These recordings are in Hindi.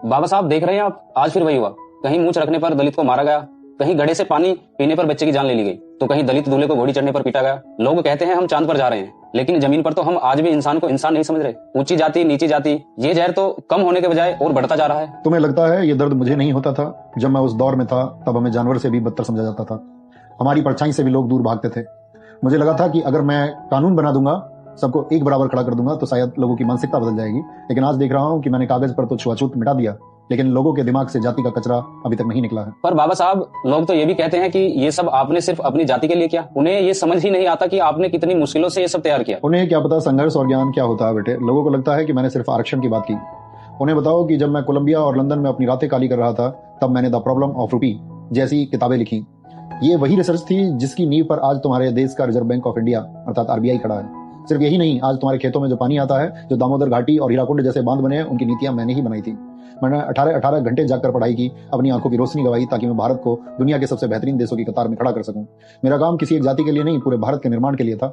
बाबा साहब देख रहे हैं आप, आज फिर वही हुआ। कहीं मूंछ रखने पर दलित को मारा गया, कहीं घड़े से पानी पीने पर बच्चे की जान ले ली गई, तो कहीं दलित दूल्हे को घोड़ी चढ़ने पर पीटा गया। लोग कहते हैं हम चांद पर जा रहे हैं, लेकिन जमीन पर तो हम आज भी इंसान को इंसान नहीं समझ रहे। ऊंची जाति नीची जाति, ये जहर तो कम होने के बजाय और बढ़ता जा रहा है। तुम्हें लगता है ये दर्द मुझे नहीं होता था? जब मैं उस दौर में था तब हमें जानवर से भी बदतर समझा जाता था। हमारी परछाई से भी लोग दूर भागते थे। मुझे लगा था कि अगर मैं कानून बना दूंगा, सबको एक बराबर खड़ा कर दूंगा, तो शायद लोगों की मानसिकता बदल जाएगी। लेकिन आज देख रहा हूं कि मैंने कागज पर तो छुआछूत मिटा दिया, लेकिन लोगों के दिमाग से जाति का कचरा अभी तक नहीं निकला है। पर बाबा साहब, लोग तो ये भी कहते हैं कि ये सब आपने सिर्फ अपनी जाति के लिए किया। उन्हें ये समझ ही नहीं आता कि आपने कितनी मुश्किलों से ये सब तैयार किया। उन्हें क्या पता संघर्ष और ज्ञान क्या होता है बेटे। लोगों को लगता है कि मैंने सिर्फ आरक्षण की बात की। उन्हें बताओ कि जब मैं कोलंबिया और लंदन में अपनी रातें काली कर रहा था, तब मैंने द प्रॉब्लम ऑफ रूपी जैसी किताबें लिखी। ये वही रिसर्च थी जिसकी नींव पर आज तुम्हारे देश का रिजर्व बैंक ऑफ इंडिया अर्थात आरबीआई खड़ा है। सिर्फ यही नहीं, आज तुम्हारे खेतों में जो पानी आता है, जो दामोदर घाटी और हीराकुंड जैसे बांध बने हैं, उनकी नीतियां मैंने ही बनाई थी। मैंने 18 घंटे जाकर पढ़ाई की, अपनी आंखों की रोशनी गवाई, ताकि मैं भारत को दुनिया के सबसे बेहतरीन देशों की कतार में खड़ा कर सकूं। मेरा काम किसी एक जाति के लिए नहीं, पूरे भारत के निर्माण के लिए था।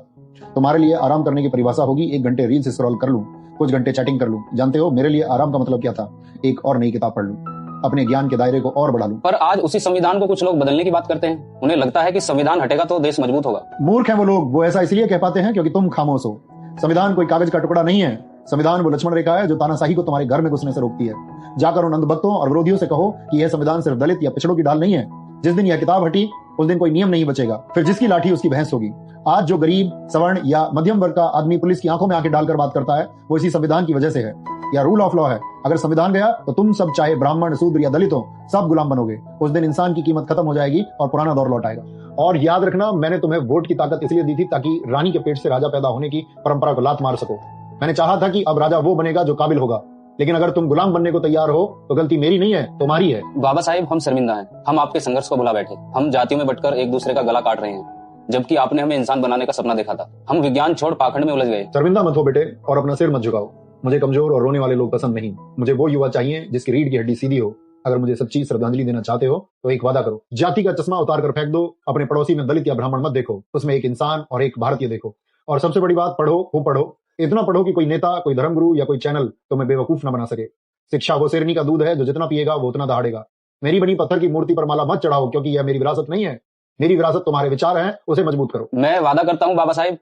तुम्हारे लिए आराम करने की परिभाषा होगी 1 घंटे रील्स स्क्रॉल कर लूं, कुछ घंटे चैटिंग कर लूं। जानते हो मेरे लिए आराम का मतलब क्या था? एक और नई किताब पढ़ लूं, अपने ज्ञान के दायरे को और बढ़ा लूं। पर आज उसी संविधान को कुछ लोग बदलने की बात करते हैं। उन्हें लगता है कि संविधान हटेगा तो देश मजबूत होगा। मूर्ख हैं वो लोग। वो ऐसा इसलिए कह पाते हैं क्योंकि तुम खामोश हो। संविधान कोई कागज का टुकड़ा नहीं है। संविधान वो लक्ष्मण रेखा है जो तानाशाही को तुम्हारे घर में घुसने से रोकती है। जाकर उन अंधभक्तों और विरोधियों से कहो कि यह संविधान सिर्फ दलित या पिछड़ों की ढाल नहीं है। जिस दिन यह किताब हटी, उस दिन कोई नियम नहीं बचेगा। फिर जिसकी लाठी उसकी भैंस होगी। आज जो गरीब, सवर्ण या मध्यम वर्ग का आदमी पुलिस की आंखों में आंखें डालकर बात करता है, वो इसी संविधान की वजह से है। या रूल ऑफ लॉ है। अगर संविधान गया तो तुम सब, चाहे ब्राह्मण, शूद्र या दलित हो, सब गुलाम बनोगे। उस दिन इंसान की कीमत खत्म हो जाएगी और पुराना दौर लौट आएगा। और याद रखना, मैंने तुम्हें वोट की ताकत इसलिए दी थी ताकि रानी के पेट से राजा पैदा होने की परंपरा को लात मार सको। मैंने चाहा था कि अब राजा वो बनेगा जो काबिल होगा। लेकिन अगर तुम गुलाम बनने को तैयार हो तो गलती मेरी नहीं है, तुम्हारी है। बाबा साहिब, हम शर्मिंदा हैं। हम आपके संघर्ष को भुला बैठे। हम जातियों में बंटकर एक दूसरे का गला काट रहे हैं, जबकि आपने हमें इंसान बनाने का सपना देखा था। हम विज्ञान छोड़ पाखंड में उलझ गए। शर्मिंदा मत हो बेटे, और अपना सिर मत झुकाओ। मुझे कमजोर और रोने वाले लोग पसंद नहीं। मुझे वो युवा चाहिए जिसकी रीढ़ की हड्डी सीधी हो। अगर मुझे सच्ची श्रद्धांजलि देना चाहते हो तो एक वादा करो, जाति का चश्मा उतार कर फेंक दो। अपने पड़ोसी में दलित या ब्राह्मण मत देखो, उसमें एक इंसान और एक भारतीय देखो। और सबसे बड़ी बात, पढ़ो, खूब पढ़ो। इतना पढ़ो कि कोई नेता, कोई धर्मगुरु या कोई चैनल तुम्हें बेवकूफ न बना सके। शिक्षा वो शेरनी का दूध है जो जितना पिएगा वो उतना दहाड़ेगा। मेरी बनी पत्थर की मूर्ति पर माला मत चढ़ाओ, क्योंकि यह मेरी विरासत नहीं है। मेरी विरासत तुम्हारे विचार हैं, उसे मजबूत करो। मैं वादा करता हूँ बाबा साहिब,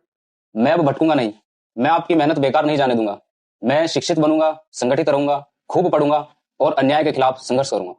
मैं अब भटकूंगा नहीं। मैं आपकी मेहनत बेकार नहीं जाने दूंगा। मैं शिक्षित बनूंगा, संगठित रहूंगा, खूब पढ़ूंगा और अन्याय के खिलाफ संघर्ष करूंगा।